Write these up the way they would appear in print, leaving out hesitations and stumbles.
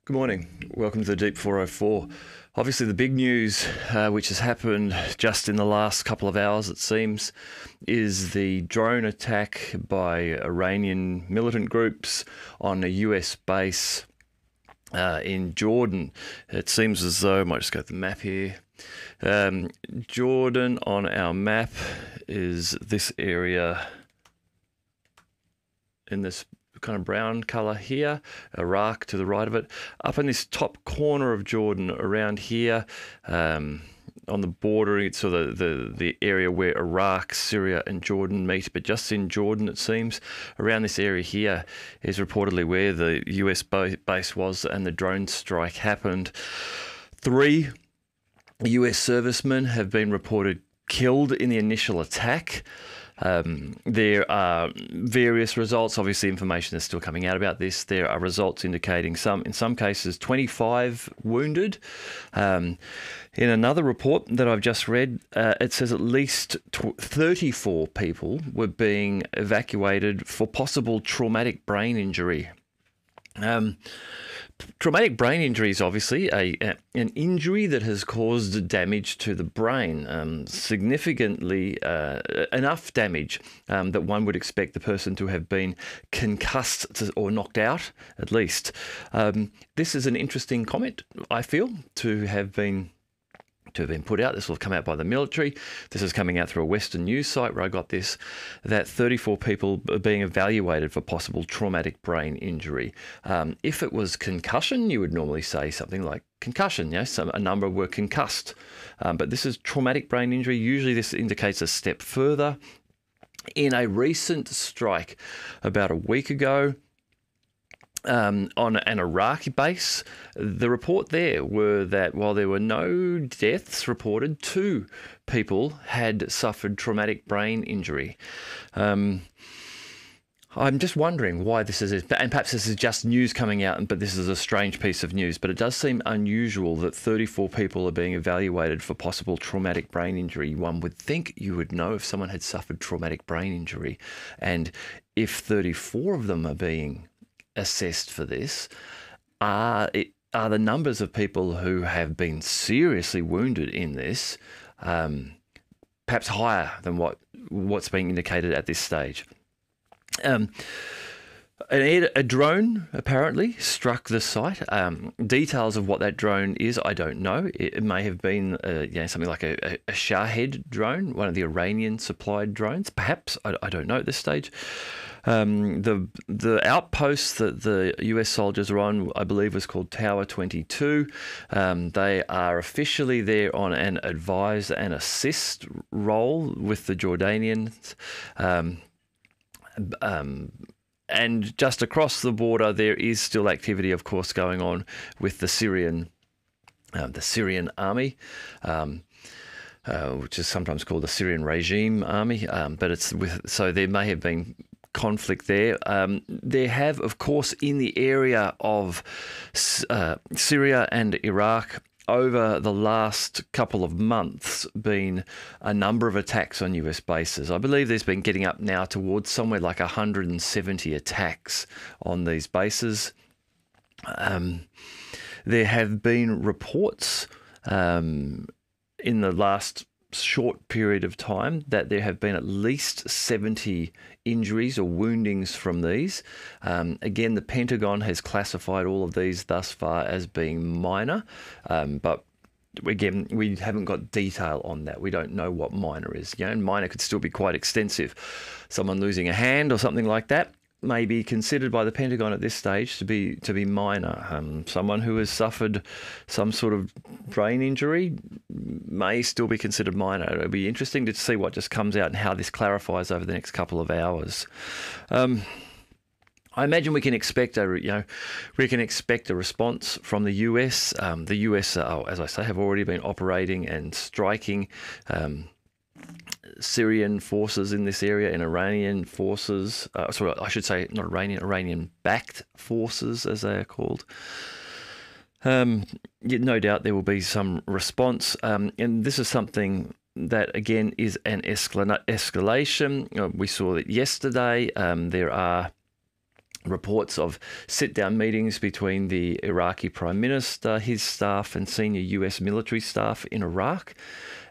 Good morning. Welcome to the Deep 404. Obviously, the big news, which has happened just in the last couple of hours, it seems, is the drone attack by Iranian militant groups on a US base in Jordan. It seems as though, I might just go to the map here. Jordan on our map is this area in this kind of brown colour here, Iraq to the right of it. Up in this top corner of Jordan, around here, on the border, it's sort of the area where Iraq, Syria and Jordan meet, but just in Jordan it seems. Around this area here is reportedly where the US base was and the drone strike happened. 3 US servicemen have been reported killed in the initial attack. There are various results. Obviously, information is still coming out about this. There are results indicating in some cases, 25 wounded. In another report that I've just read, it says at least 34 people were being evacuated for possible traumatic brain injury. Traumatic brain injury is obviously an injury that has caused damage to the brain, significantly enough damage that one would expect the person to have been concussed or knocked out, at least. This is an interesting comment, I feel, to have been put out. This will have come out by the military. This is coming out through a Western news site where I got this, that 34 people are being evaluated for possible traumatic brain injury. If it was concussion, you would normally say something like concussion. Yes, a number were concussed. But this is traumatic brain injury. Usually this indicates a step further. In a recent strike about a week ago, on an Iraqi base, the report there were that while there were no deaths reported, 2 people had suffered traumatic brain injury. I'm just wondering why this is, and perhaps this is just news coming out, but this is a strange piece of news, but it does seem unusual that 34 people are being evaluated for possible traumatic brain injury. One would think you would know if someone had suffered traumatic brain injury, and if 34 of them are being assessed for this, are the numbers of people who have been seriously wounded in this perhaps higher than what's being indicated at this stage. A drone apparently struck the site. Details of what that drone is, I don't know. It may have been something like a Shahed drone, one of the Iranian supplied drones, perhaps. I don't know at this stage. The outpost that the US soldiers are on, I believe, was called Tower 22. They are officially there on an advise and assist role with the Jordanians. And just across the border, there is still activity, of course, going on with the Syrian army. Which is sometimes called the Syrian regime army, but so there may have been conflict there. There have, of course, in the area of Syria and Iraq over the last couple of months been a number of attacks on US bases. I believe there's been getting up now towards somewhere like 170 attacks on these bases. There have been reports in the last short period of time that there have been at least 70 injuries or woundings from these. Again, the Pentagon has classified all of these thus far as being minor, but again, we haven't got detail on that. We don't know what minor is. And minor could still be quite extensive. Someone losing a hand or something like that may be considered by the Pentagon at this stage to be minor. Someone who has suffered some sort of brain injury may still be considered minor. It'll be interesting to see what just comes out and how this clarifies over the next couple of hours. I imagine we can expect a response from the US. The US, as I say, have already been operating and striking Syrian forces in this area and Iranian forces. Sorry, I should say not Iranian-backed forces, as they are called. No doubt there will be some response, and this is something that again is an escalation. We saw that yesterday. There are reports of sit-down meetings between the Iraqi Prime Minister, his staff, and senior US military staff in Iraq,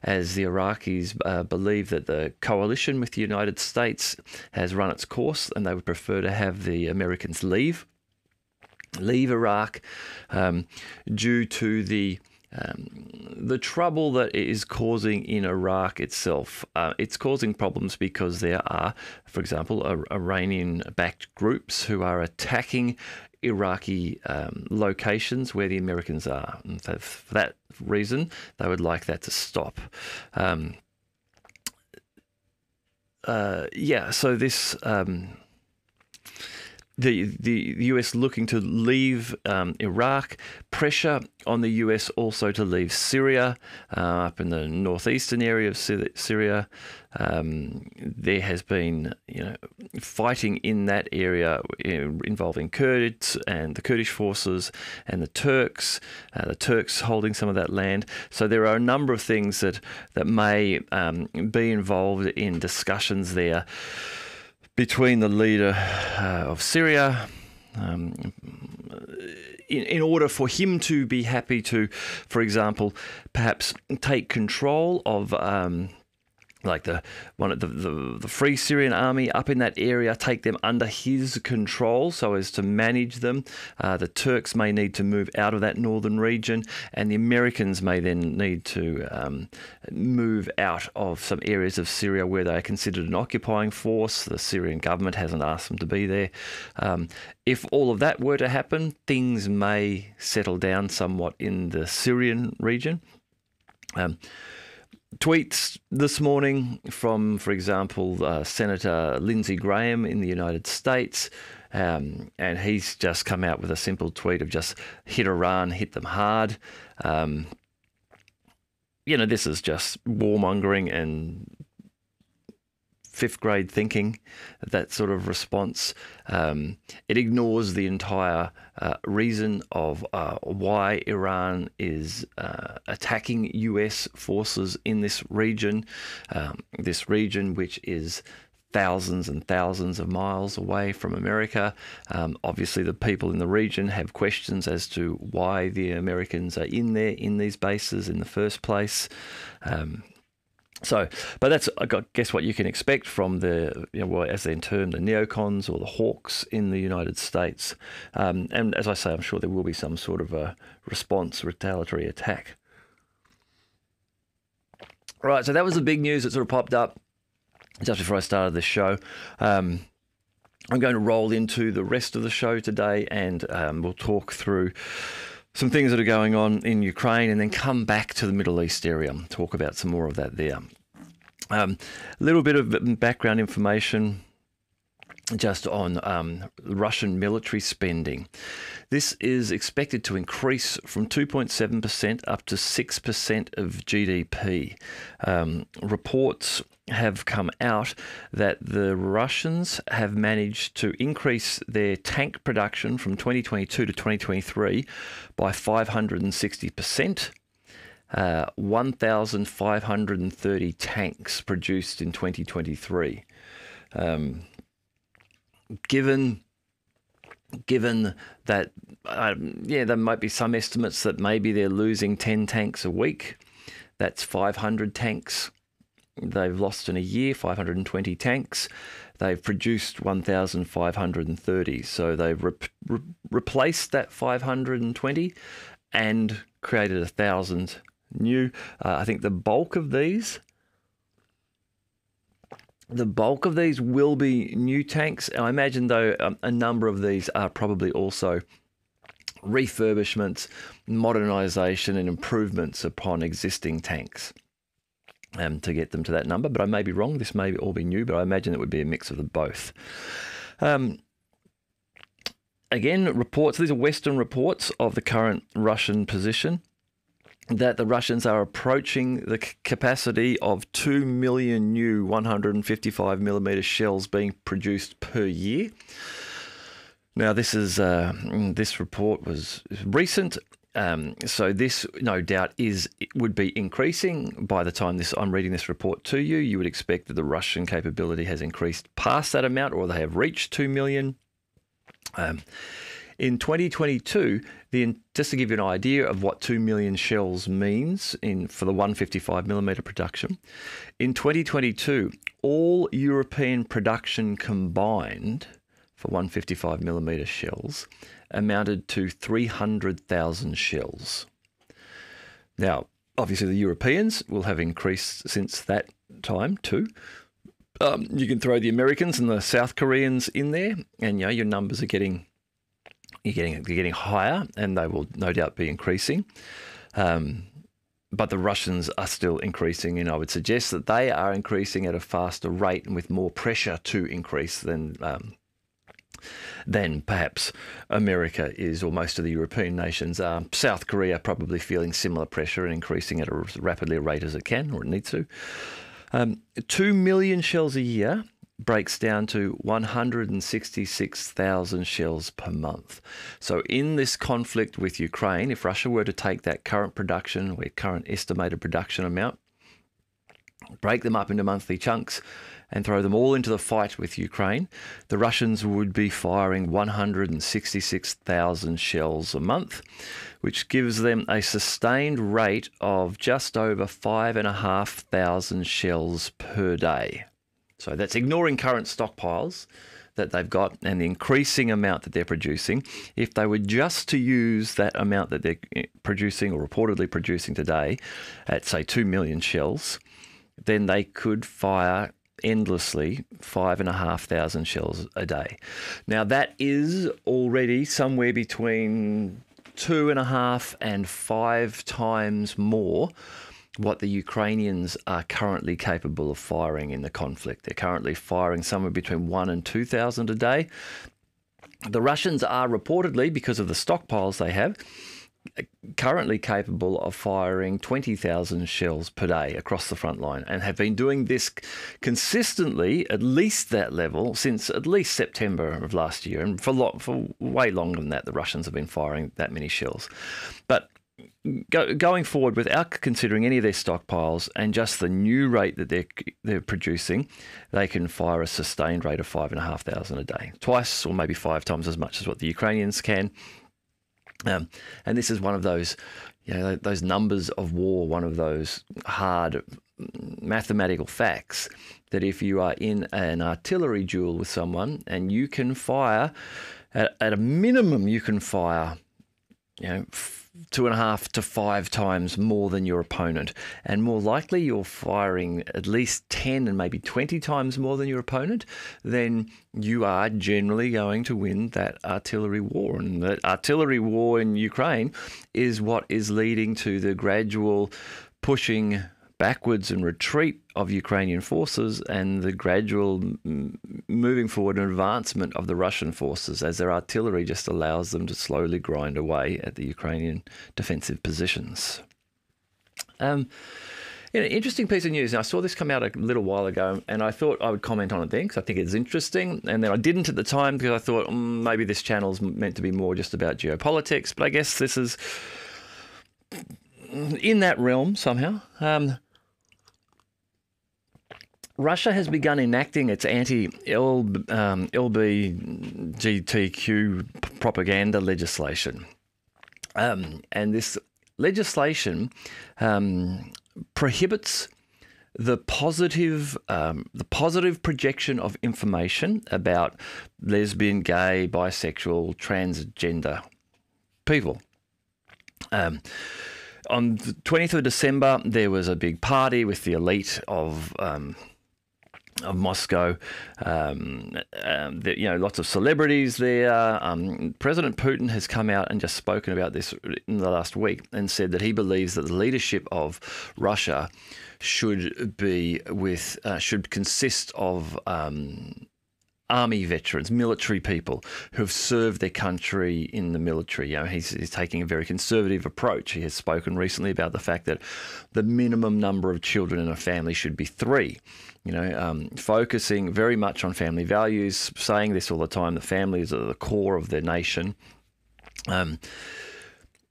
as the Iraqis believe that the coalition with the United States has run its course, and they would prefer to have the Americans leave Iraq due to the trouble that it is causing in Iraq itself. It's causing problems because there are, for example, Iranian-backed groups who are attacking Iraqi locations where the Americans are. And so for that reason, they would like that to stop. So this... The US looking to leave Iraq, pressure on the US also to leave Syria, up in the northeastern area of Syria. There has been, fighting in that area involving Kurds and the Kurdish forces and the Turks holding some of that land. So there are a number of things that may be involved in discussions there between the leader of Syria, in order for him to be happy to, for example, perhaps take control of the Free Syrian Army up in that area, take them under his control so as to manage them. The Turks may need to move out of that northern region, and the Americans may then need to move out of some areas of Syria where they are considered an occupying force. The Syrian government hasn't asked them to be there. If all of that were to happen, things may settle down somewhat in the Syrian region. Tweets this morning from, for example, Senator Lindsey Graham in the United States, and he's just come out with a simple tweet of just hit Iran, hit them hard. This is just warmongering and fifth grade thinking, that sort of response. It ignores the entire reason of why Iran is attacking US forces in this region which is thousands and thousands of miles away from America. Obviously, the people in the region have questions as to why the Americans are in these bases in the first place. But that's, I guess, what you can expect from the, as they're termed, the neocons or the hawks in the United States. And as I say, I'm sure there will be some sort of a response, retaliatory attack. Right, so that was the big news that sort of popped up just before I started the show. I'm going to roll into the rest of the show today, and we'll talk through some things that are going on in Ukraine, and then come back to the Middle East area, talk about some more of that there. A little bit of background information just on Russian military spending. This is expected to increase from 2.7% up to 6% of GDP. Reports have come out that the Russians have managed to increase their tank production from 2022 to 2023 by 560%. 1,530 tanks produced in 2023. Given that, there might be some estimates that maybe they're losing 10 tanks a week. That's 500 tanks they've lost in a year, 520 tanks. They've produced 1,530. So they've replaced that 520 and created 1,000 new. I think the bulk of these will be new tanks. I imagine, though, a number of these are probably also refurbishments, modernisation and improvements upon existing tanks to get them to that number. But I may be wrong. This may all be new, but I imagine it would be a mix of the both. Again, reports, these are Western reports of the current Russian position, that the Russians are approaching the capacity of 2 million new 155mm shells being produced per year. Now, this report was recent, so this no doubt would be increasing by the time I'm reading this report to you. You would expect that the Russian capability has increased past that amount, or they have reached 2 million. In 2022, just to give you an idea of what 2 million shells means for the 155mm production, in 2022, all European production combined for 155mm shells amounted to 300,000 shells. Now, obviously, the Europeans will have increased since that time too. You can throw the Americans and the South Koreans in there, and your numbers are getting higher, and they will no doubt be increasing. But the Russians are still increasing, and I would suggest that they are increasing at a faster rate and with more pressure to increase than perhaps America is, or most of the European nations are. South Korea probably feeling similar pressure and increasing at as rapidly a rate as it can, or it needs to. 2 million shells a year breaks down to 166,000 shells per month. So in this conflict with Ukraine, if Russia were to take that current production, or current estimated production amount, break them up into monthly chunks and throw them all into the fight with Ukraine, the Russians would be firing 166,000 shells a month, which gives them a sustained rate of just over 5,500 shells per day. So that's ignoring current stockpiles that they've got and the increasing amount that they're producing. If they were just to use that amount that they're producing or reportedly producing today at, say, 2 million shells, then they could fire endlessly 5,500 shells a day. Now, that is already somewhere between 2.5 and 5 times more what the Ukrainians are currently capable of firing in the conflict. They're currently firing somewhere between 1,000 and 2,000 a day. The Russians are reportedly, because of the stockpiles they have, currently capable of firing 20,000 shells per day across the front line, and have been doing this consistently, at least that level, since at least September of last year. And for way longer than that, the Russians have been firing that many shells. But going forward, without considering any of their stockpiles and just the new rate that they're producing, they can fire a sustained rate of 5,500 a day, twice or maybe 5 times as much as what the Ukrainians can. And this is one of those, those numbers of war, one of those hard mathematical facts that if you are in an artillery duel with someone and you can fire, at a minimum, you can fire, 2.5 to 5 times more than your opponent, and more likely you're firing at least 10 and maybe 20 times more than your opponent, then you are generally going to win that artillery war. And that artillery war in Ukraine is what is leading to the gradual pushing backwards and retreat of Ukrainian forces and the gradual moving forward and advancement of the Russian forces, as their artillery just allows them to slowly grind away at the Ukrainian defensive positions. An interesting piece of news. Now, I saw this come out a little while ago, and I thought I would comment on it then because I think it's interesting. And then I didn't at the time because I thought maybe this channel's meant to be more just about geopolitics. But I guess this is in that realm somehow. Russia has begun enacting its LQBTQ propaganda legislation. And this legislation prohibits the positive projection of information about lesbian, gay, bisexual, transgender people. On the 20th of December, there was a big party with the elite of Moscow. Lots of celebrities there. President Putin has come out and just spoken about this in the last week and said that he believes that the leadership of Russia should consist of army veterans, military people who have served their country in the military. He's taking a very conservative approach. He has spoken recently about the fact that the minimum number of children in a family should be 3. Focusing very much on family values, saying this all the time, the families are the core of their nation.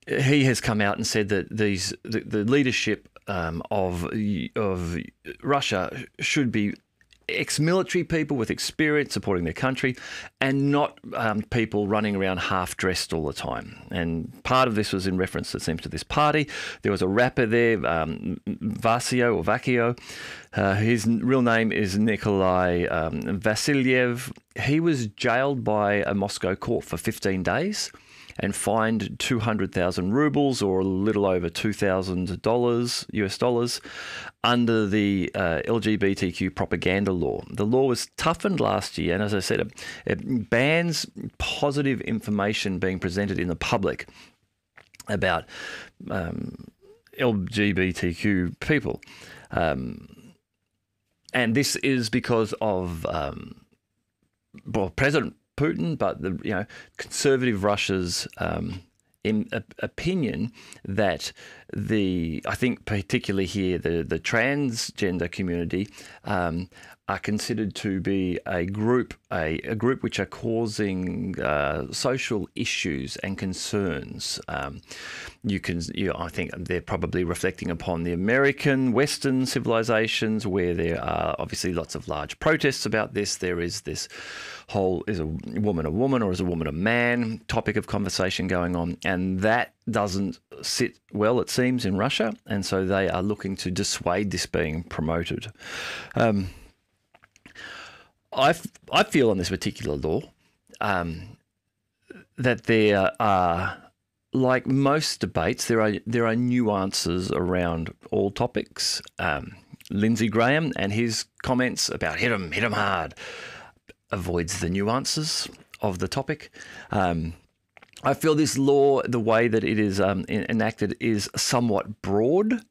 He has come out and said that the leadership of Russia should be ex-military people with experience supporting their country, and not people running around half-dressed all the time. And part of this was in reference, it seems, to this party. There was a rapper there, Vakio. His real name is Nikolai Vasilyev. He was jailed by a Moscow court for 15 days and fined 200,000 rubles, or a little over $2,000 US dollars, under the LGBTQ propaganda law. The law was toughened last year, and as I said, it bans positive information being presented in the public about LGBTQ people. And this is because of President Putin, but conservative Russia's opinion that I think particularly here the transgender community are considered to be a group which are causing social issues and concerns. I think they're probably reflecting upon the American Western civilizations, where there are obviously lots of large protests about this. There is this whole, is a woman a woman or is a woman a man topic of conversation going on, and that doesn't sit well, it seems, in Russia, and so they are looking to dissuade this being promoted. I feel on this particular law that there are, like most debates, there are nuances around all topics. Lindsey Graham and his comments about hit 'em hard avoids the nuances of the topic. I feel this law, the way that it is enacted, is somewhat broad.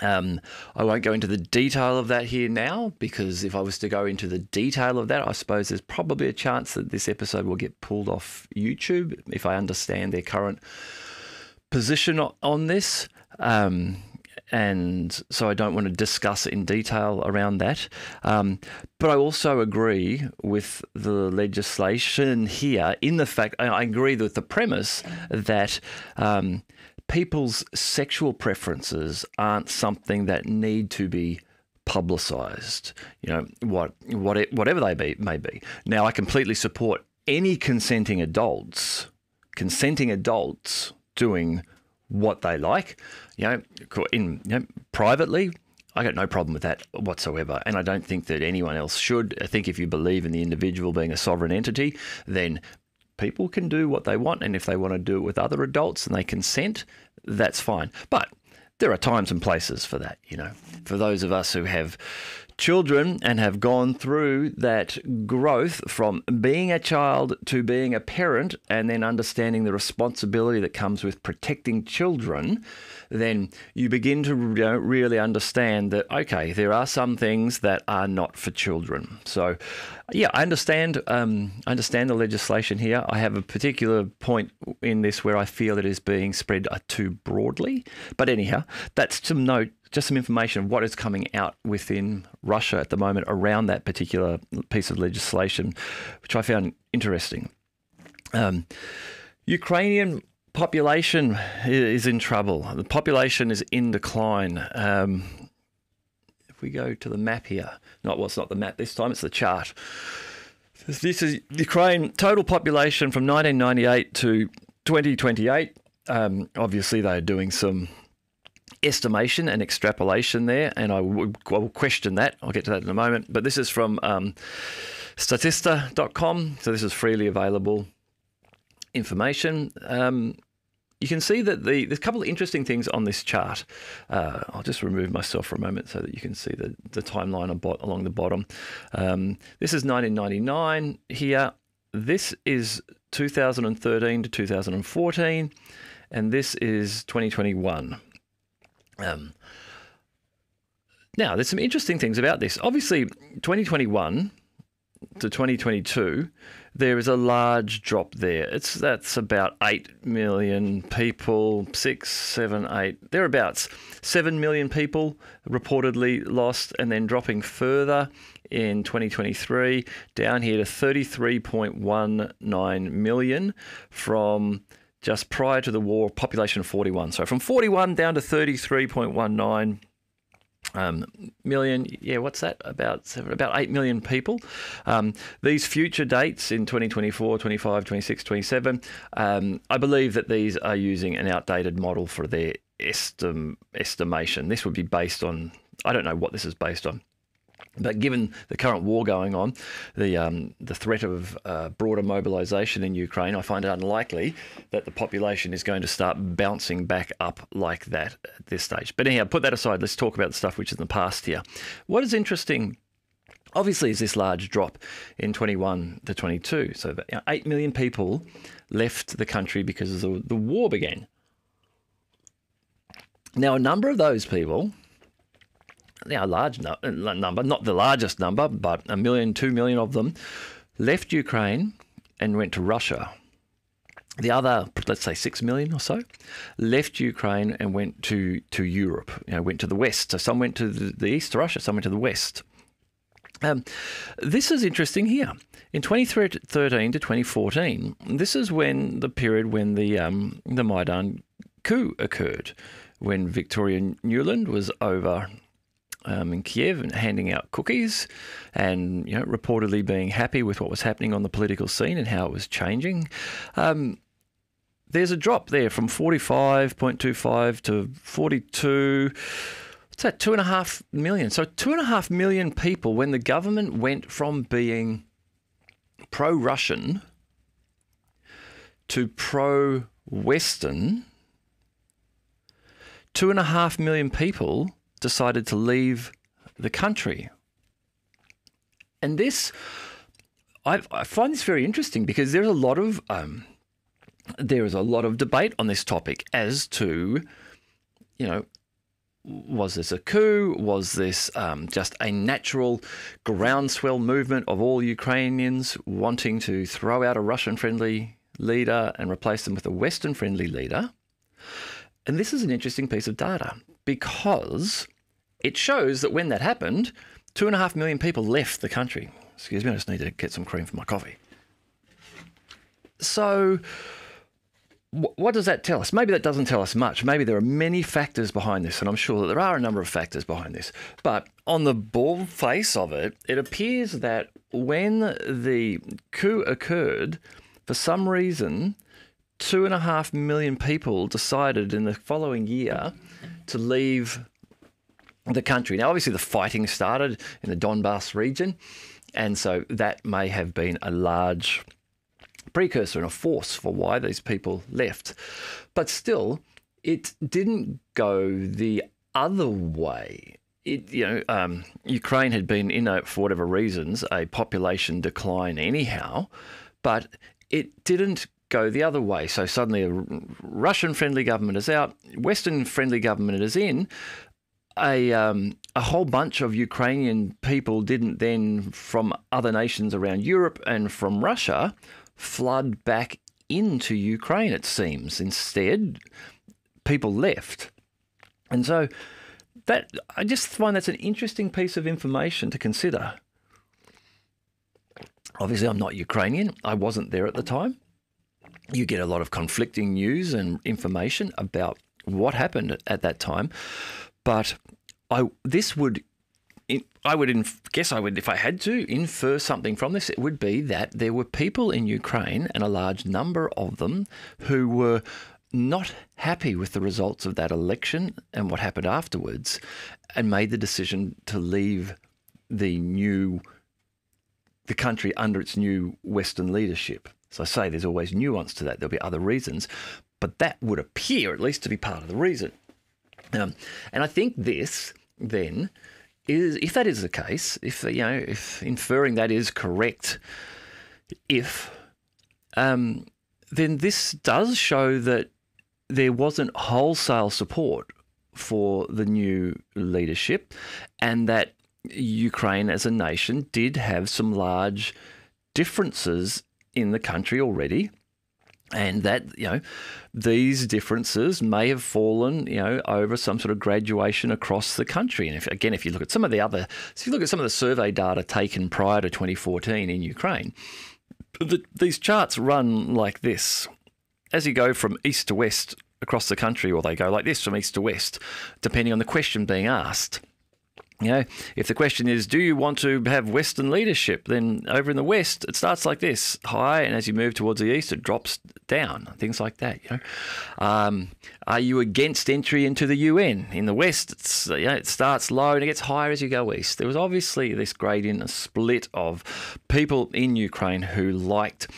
I won't go into the detail of that here now, because if I was to go into the detail of that, I suppose there's probably a chance that this episode will get pulled off YouTube if I understand their current position on this. And so I don't want to discuss in detail around that. But I also agree with the legislation here in the fact, I agree with the premise that people's sexual preferences aren't something that need to be publicised, whatever they may be. Now, I completely support any consenting adults doing what they like, privately. I got no problem with that whatsoever, and I don't think that anyone else should. I think if you believe in the individual being a sovereign entity, then people can do what they want, and if they want to do it with other adults and they consent, that's fine. But there are times and places for that, for those of us who have children and have gone through that growth from being a child to being a parent, and then understanding the responsibility that comes with protecting children, then you begin to really understand that, okay, there are some things that are not for children. So, yeah, I understand the legislation here. I have a particular point in this where I feel it is being spread too broadly. But anyhow, that's to note, just some information of what is coming out within Russia at the moment around that particular piece of legislation, which I found interesting. Ukrainian population is in trouble. The population is in decline. If we go to the map here, it's not the map this time, it's the chart. This is Ukraine total population from 1998 to 2028. Obviously, they are doing some estimation and extrapolation there, and I will question that. I'll get to that in a moment. But this is from Statista.com, so this is freely available information. You can see that there's a couple of interesting things on this chart. I'll just remove myself for a moment so that you can see the timeline along the bottom. This is 1999 here. This is 2013 to 2014, and this is 2021. Now, there's some interesting things about this. Obviously, 2021 to 2022, there is a large drop there. That's about 8 million people, 6, 7, 8, thereabouts. 7 million people reportedly lost, and then dropping further in 2023, down here to 33.19 million from just prior to the war, population of 41. So from 41 down to 33.19. million, what's that? About 8 million people. These future dates in 2024, 25, 26, 27, I believe that these are using an outdated model for their estimation. This would be based on, I don't know what this is based on. But given the current war going on, the threat of broader mobilisation in Ukraine, I find it unlikely that the population is going to start bouncing back up like that at this stage. But anyhow, put that aside. Let's talk about the stuff which is in the past here. What is interesting, obviously, is this large drop in 21 to 22. So 8 million people left the country because the war began. Now, a number of those people... Now, a large number, not the largest number, but 1 million, 2 million of them left Ukraine and went to Russia. The other, let's say 6 million or so, left Ukraine and went to Europe, went to the west. So some went to the east, to Russia, some went to the west. This is interesting here. In 2013 to 2014, this is when the period when the Maidan coup occurred, when Victoria Nuland was over in Kiev and handing out cookies and reportedly being happy with what was happening on the political scene and how it was changing. There's a drop there from 45.25 to 42. What's that? 2.5 million. So 2.5 million people, when the government went from being pro-Russian to pro-Western, 2.5 million people decided to leave the country. And this, I find this very interesting because there is a lot of debate on this topic as to, was this a coup? Was this just a natural groundswell movement of all Ukrainians wanting to throw out a Russian-friendly leader and replace them with a Western-friendly leader? And this is an interesting piece of data because it shows that when that happened, 2.5 million people left the country. Excuse me, I just need to get some cream for my coffee. So what does that tell us? Maybe that doesn't tell us much. Maybe there are many factors behind this, and I'm sure that there are a number of factors behind this. But on the bald face of it, it appears that when the coup occurred, for some reason, 2.5 million people decided in the following year to leave the country. Now, obviously, the fighting started in the Donbass region, and so that may have been a large precursor and a force for why these people left. But still, it didn't go the other way. Ukraine had been in, for whatever reasons, a population decline anyhow, but it didn't go the other way. So suddenly a Russian-friendly government is out, Western-friendly government is in. A whole bunch of Ukrainian people didn't then, from other nations around Europe and from Russia, flood back into Ukraine, it seems. Instead, people left. And so I just find that's an interesting piece of information to consider. Obviously, I'm not Ukrainian. I wasn't there at the time. You get a lot of conflicting news and information about what happened at that time. But I would, if I had to infer something from this, it would be that there were people in Ukraine, and a large number of them, who were not happy with the results of that election and what happened afterwards, and made the decision to leave the country under its new Western leadership. So I say there's always nuance to that. There'll be other reasons, but that would appear at least to be part of the reason. And I think this then is, if that is the case, if inferring that is correct, then this does show that there wasn't wholesale support for the new leadership, and that Ukraine as a nation did have some large differences in the country already. And that, these differences may have fallen, over some sort of graduation across the country. And if you look at some of the survey data taken prior to 2014 in Ukraine, these charts run like this. As you go from east to west across the country, or they go like this from east to west, depending on the question being asked. You know, if the question is, do you want to have Western leadership? Then over in the West, it starts like this, high, and as you move towards the East, it drops down, things like that. You know, are you against entry into the UN? In the West, it starts low and it gets higher as you go east. There was obviously this gradient, a split of people in Ukraine who liked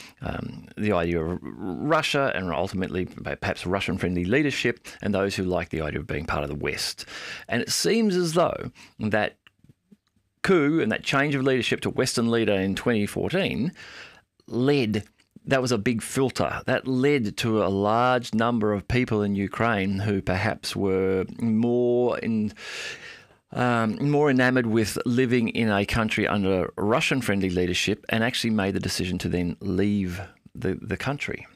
the idea of Russia and ultimately perhaps Russian-friendly leadership, and those who liked the idea of being part of the West. And it seems as though that coup and that change of leadership to Western leader in 2014 that was a big filter. That led to a large number of people in Ukraine who perhaps were more enamored with living in a country under Russian-friendly leadership and actually made the decision to then leave the country.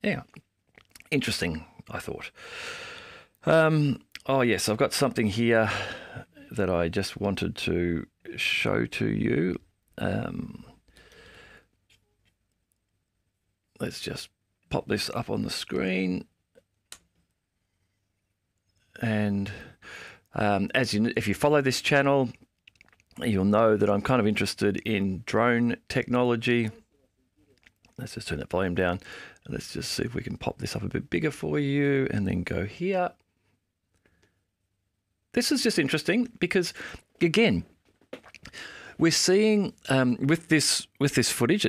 Yeah, interesting, I thought. Oh, yes, I've got something here that I just wanted to show to you. Let's just pop this up on the screen. And if you follow this channel, you'll know that I'm kind of interested in drone technology. Let's just turn that volume down. Let's just see if we can pop this up a bit bigger for you and then go here. This is just interesting because, again, we're seeing with this footage,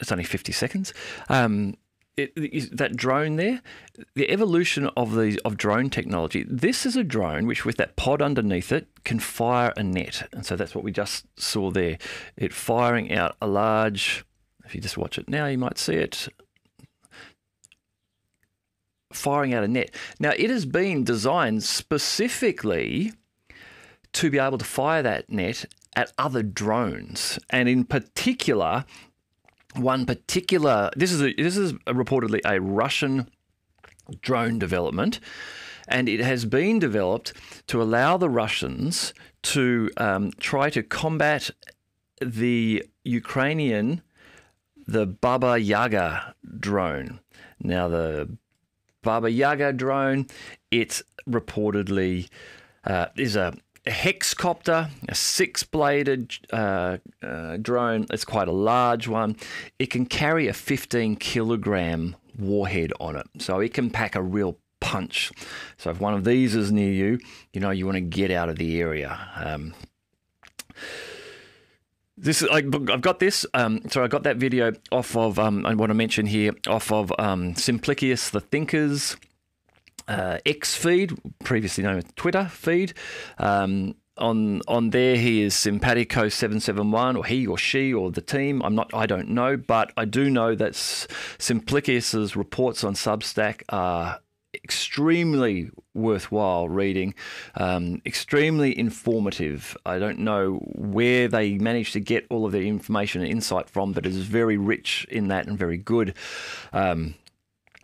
it's only 50 seconds. That drone there, the evolution of drone technology. This is a drone which, with that pod underneath it, can fire a net, and so that's what we just saw there. It firing out a large. If you just watch it now, you might see it. Firing out a net. Now, it has been designed specifically to be able to fire that net at other drones, and in particular, this is reportedly a Russian drone development, and it has been developed to allow the Russians to try to combat the Baba Yaga drone. Now, the Baba Yaga drone, it's reportedly is a hexcopter, a 6-bladed drone. It's quite a large one. It can carry a 15-kilogram warhead on it, so it can pack a real punch. So if one of these is near you, you know you want to get out of the area. I've got this. So I got that video off of, I want to mention here, off of Simplicius the Thinker's X feed, previously known as Twitter feed. On there, he is Simpatico771, or he or she or the team. I don't know, but I do know that Simplicius's reports on Substack are extremely worthwhile reading, extremely informative. I don't know where they managed to get all of their information and insight from, but it is very rich in that and very good.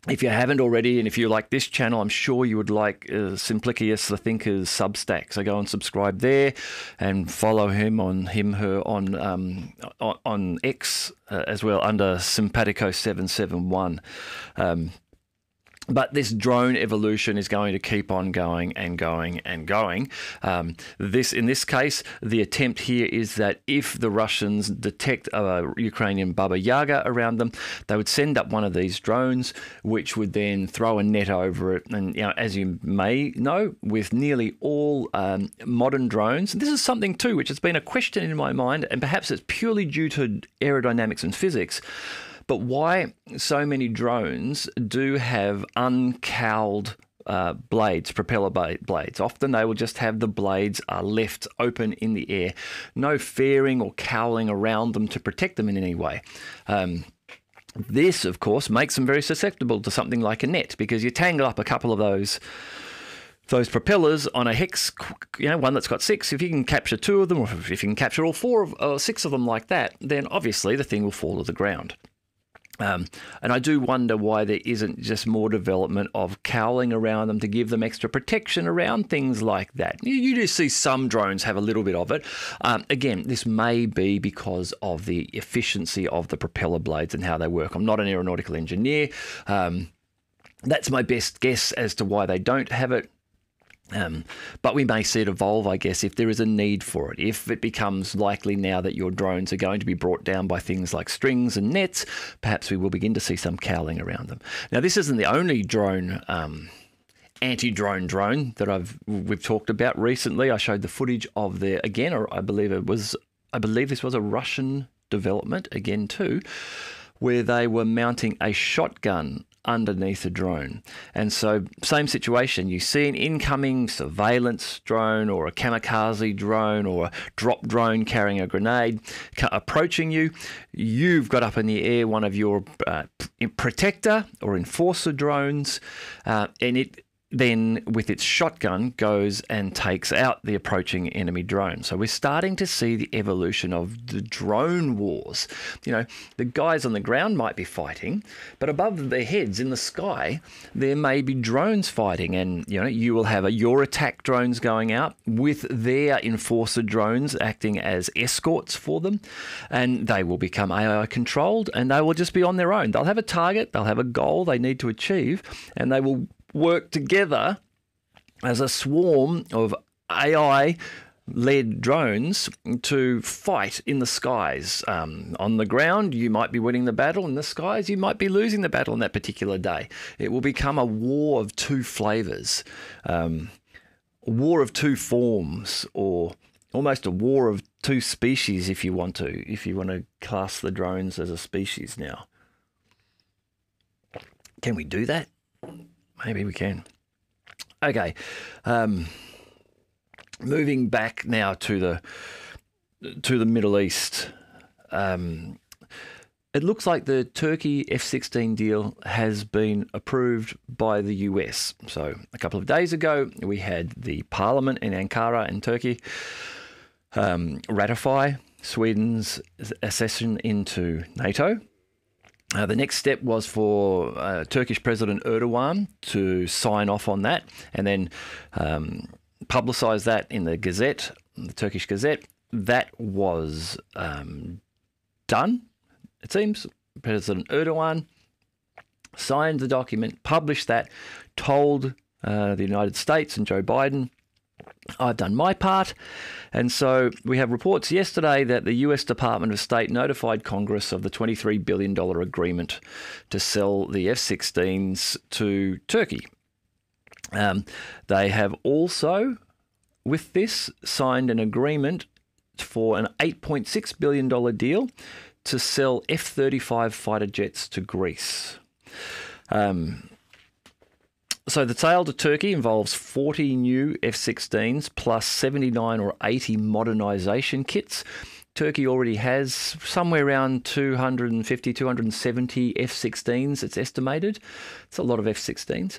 If you haven't already, and if you like this channel, I'm sure you would like Simplicius the Thinker's Substack. So go and subscribe there, and follow him on X as well under Simpatico771. But this drone evolution is going to keep on going and going and going. In this case, the attempt here is that if the Russians detect a Ukrainian Baba Yaga around them, they would send up one of these drones, which would then throw a net over it. And as you may know, with nearly all modern drones, and this is something too which has been a question in my mind, and perhaps it's purely due to aerodynamics and physics. But why so many drones do have uncowled blades, propeller blades. Often they will just have the blades left open in the air. No fairing or cowling around them to protect them in any way. This, of course, makes them very susceptible to something like a net, because you tangle up a couple of those propellers on a hex, one that's got 6. If you can capture 2 of them, or if you can capture all 4 or 6 of them like that, then obviously the thing will fall to the ground. And I do wonder why there isn't just more development of cowling around them to give them extra protection around things like that. You do see some drones have a little bit of it. Again, this may be because of the efficiency of the propeller blades and how they work. I'm not an aeronautical engineer. That's my best guess as to why they don't have it. But we may see it evolve, I guess, if there is a need for it. If it becomes likely now that your drones are going to be brought down by things like strings and nets, perhaps we will begin to see some cowling around them. Now, this isn't the only drone, anti-drone drone that we've talked about recently. I showed the footage of I believe this was a Russian development again too, where they were mounting a shotgun underneath a drone. And so same situation, you see an incoming surveillance drone or a kamikaze drone or a drop drone carrying a grenade approaching you. You've got up in the air one of your protector or enforcer drones, and it then with its shotgun goes and takes out the approaching enemy drone. So we're starting to see the evolution of the drone wars. You know, the guys on the ground might be fighting, but above their heads in the sky, there may be drones fighting. And, you know, you will have your attack drones going out with their enforcer drones acting as escorts for them. And they will become AI controlled and they will just be on their own. They'll have a target, they'll have a goal they need to achieve, and they will work together as a swarm of AI-led drones to fight in the skies. On the ground, you might be winning the battle. In the skies, you might be losing the battle on that particular day. It will become a war of two flavors, a war of two forms, or almost a war of two species if you want to class the drones as a species now. Can we do that? Maybe we can. Okay, moving back now to the Middle East. It looks like the Turkey F-16 deal has been approved by the US. So a couple of days ago, we had the parliament in Ankara in Turkey ratify Sweden's accession into NATO. The next step was for Turkish President Erdogan to sign off on that and then publicise that in the Gazette, the Turkish Gazette. That was done, it seems. President Erdogan signed the document, published that, told the United States and Joe Biden, I've done my part. And so we have reports yesterday that the US Department of State notified Congress of the $23 billion agreement to sell the F-16s to Turkey. They have also, with this, signed an agreement for an $8.6 billion deal to sell F-35 fighter jets to Greece. So the sale to Turkey involves 40 new F-16s plus 79 or 80 modernisation kits. Turkey already has somewhere around 250, 270 F-16s, it's estimated. It's a lot of F-16s.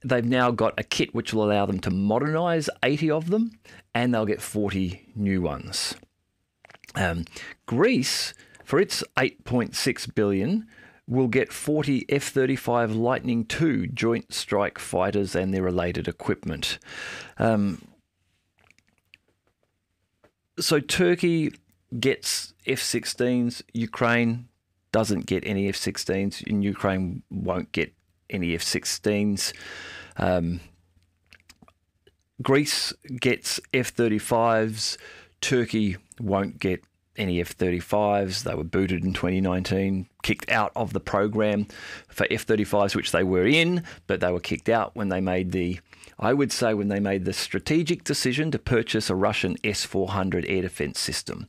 They've now got a kit which will allow them to modernise 80 of them, and they'll get 40 new ones. Greece, for its $8.6 billion, will get 40 F-35 Lightning II Joint Strike Fighters and their related equipment. So Turkey gets F-16s, Ukraine doesn't get any F-16s, and Ukraine won't get any F-16s. Greece gets F-35s, Turkey won't get any F-35s. They were booted in 2019, kicked out of the program for F-35s, which they were in, but they were kicked out when they made the strategic decision to purchase a Russian S-400 air defense system.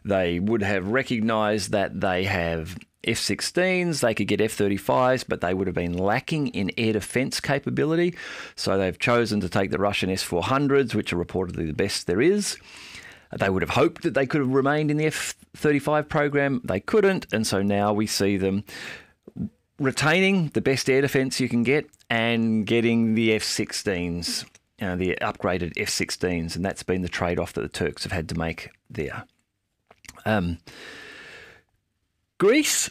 They would have recognized that they have F-16s, they could get F-35s, but they would have been lacking in air defense capability. So they've chosen to take the Russian S-400s, which are reportedly the best there is. They would have hoped that they could have remained in the F-35 program. They couldn't, and so now we see them retaining the best air defence you can get and getting the F-16s, the upgraded F-16s, and that's been the trade-off that the Turks have had to make there. Greece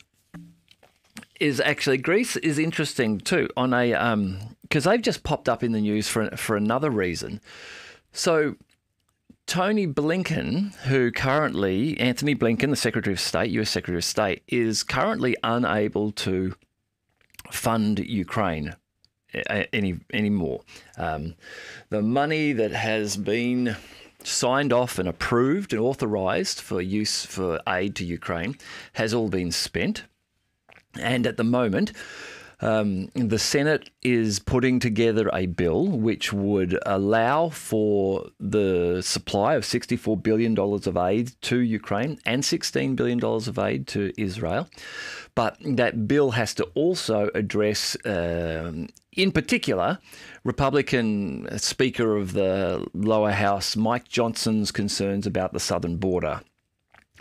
is interesting too on a because they've just popped up in the news for another reason. So Anthony Blinken, the Secretary of State, US Secretary of State, is currently unable to fund Ukraine anymore. The money that has been signed off and approved and authorised for use for aid to Ukraine has all been spent. And at the moment, the Senate is putting together a bill which would allow for the supply of $64 billion of aid to Ukraine and $16 billion of aid to Israel. But that bill has to also address, in particular, Republican Speaker of the lower house, Mike Johnson's concerns about the southern border.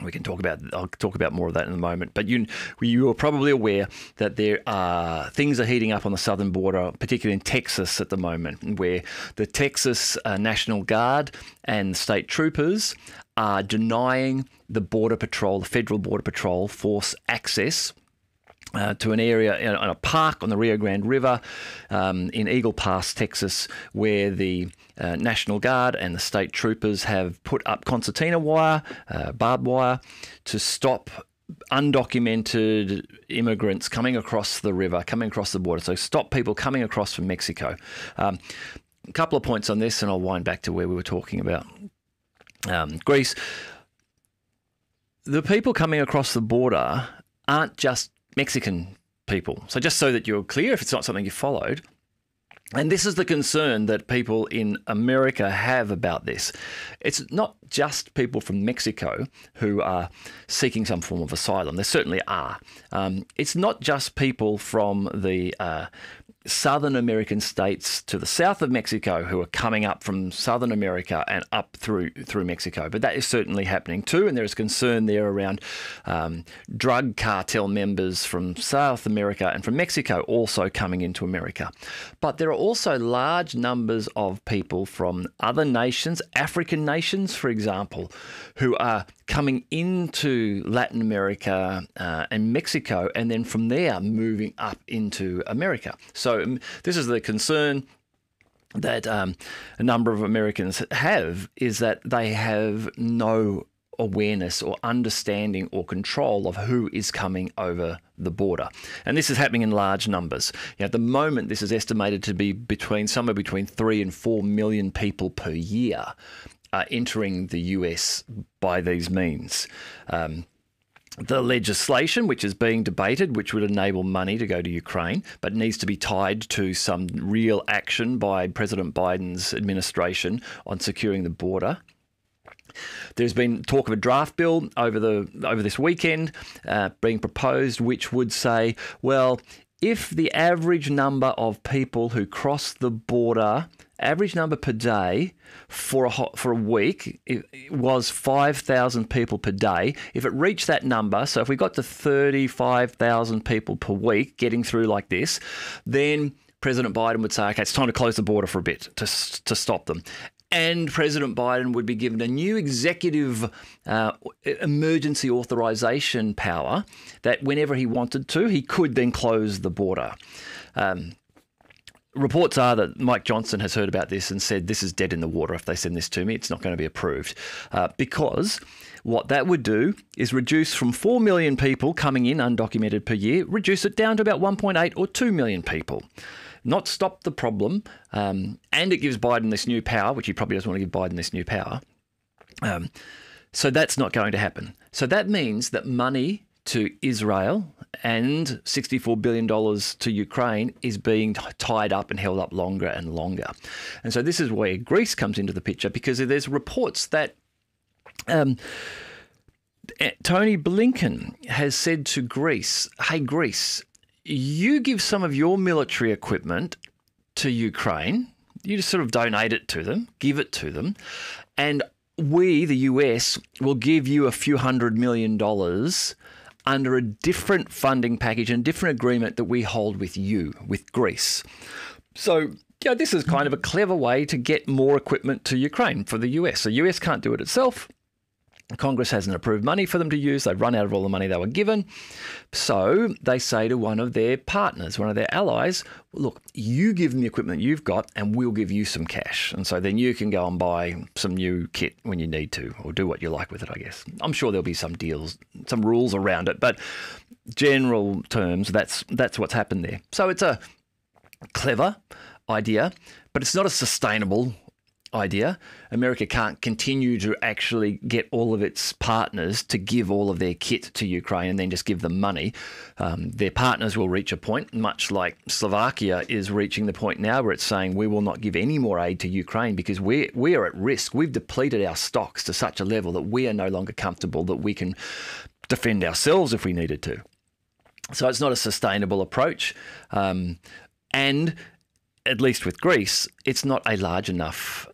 I'll talk about more of that in a moment. But you are probably aware that things are heating up on the southern border, particularly in Texas at the moment, where the Texas National Guard and state troopers are denying the Border Patrol, the Federal Border Patrol force access to an area in a park on the Rio Grande River in Eagle Pass, Texas, where the National Guard and the state troopers have put up concertina wire, barbed wire, to stop undocumented immigrants coming across the river, coming across the border. So stop people coming across from Mexico. A couple of points on this, and I'll wind back to where we were talking about Greece. The people coming across the border aren't just Mexican people. So just so that you're clear, if it's not something you followed, and this is the concern that people in America have about this. It's not just people from Mexico who are seeking some form of asylum. There certainly are. It's not just people from the Southern American states to the south of Mexico who are coming up from Southern America and up through Mexico. But that is certainly happening too, and there is concern there around drug cartel members from South America and from Mexico also coming into America. But there are also large numbers of people from other nations, African nations, for example, who are coming into Latin America and Mexico, and then from there moving up into America. So this is the concern that a number of Americans have, is that they have no awareness or understanding or control of who is coming over the border. And this is happening in large numbers. At the moment, this is estimated to be somewhere between 3 and 4 million people per year entering the US by these means. The legislation, which is being debated, which would enable money to go to Ukraine, but needs to be tied to some real action by President Biden's administration on securing the border. There's been talk of a draft bill over this weekend being proposed, which would say, well, if the average number of people who cross the border, average number per day for a week, it was 5,000 people per day. If it reached that number, so if we got to 35,000 people per week getting through like this, then President Biden would say, okay, it's time to close the border for a bit to stop them. And President Biden would be given a new executive emergency authorization power that whenever he wanted to, he could then close the border. Reports are that Mike Johnson has heard about this and said, this is dead in the water. If they send this to me, it's not going to be approved. Because what that would do is reduce from 4 million people coming in undocumented per year, reduce it down to about 1.8 or 2 million people. Not stop the problem, and it gives Biden this new power, which he probably doesn't want to give Biden this new power. So that's not going to happen. So that means that money to Israel and $64 billion to Ukraine is being tied up and held up longer and longer. And so this is where Greece comes into the picture, because there's reports that Tony Blinken has said to Greece, hey, Greece, you give some of your military equipment to Ukraine, you just sort of donate it to them, give it to them, and we, the US, will give you a few $100 million under a different funding package and different agreement that we hold with you, with Greece. So, this is kind of a clever way to get more equipment to Ukraine for the US. The US can't do it itself. Congress hasn't approved money for them to use. They've run out of all the money they were given. So they say to one of their partners, one of their allies, look, you give them the equipment you've got and we'll give you some cash. And so then you can go and buy some new kit when you need to, or do what you like with it, I guess. I'm sure there'll be some deals, some rules around it, but general terms, that's what's happened there. So it's a clever idea, but it's not a sustainable idea. America can't continue to actually get all of its partners to give all of their kit to Ukraine and then just give them money. Their partners will reach a point, much like Slovakia is reaching the point now where it's saying we will not give any more aid to Ukraine because we are at risk. We've depleted our stocks to such a level that we are no longer comfortable that we can defend ourselves if we needed to. So it's not a sustainable approach. And at least with Greece, it's not a large enough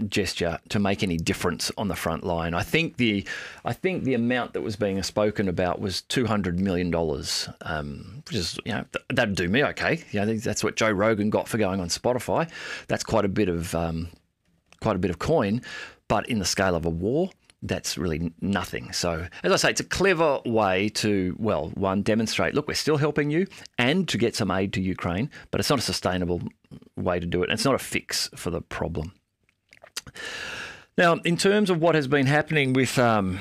gesture to make any difference on the front line. I think the amount that was being spoken about was $200 million, which is, that'd do me okay. I think that's what Joe Rogan got for going on Spotify. That's quite a bit of coin, but in the scale of a war, that's really nothing. So, as I say, it's a clever way to, well, one, demonstrate, look, we're still helping you, and to get some aid to Ukraine, but it's not a sustainable way to do it. And it's not a fix for the problem. Now, in terms of what has been happening with the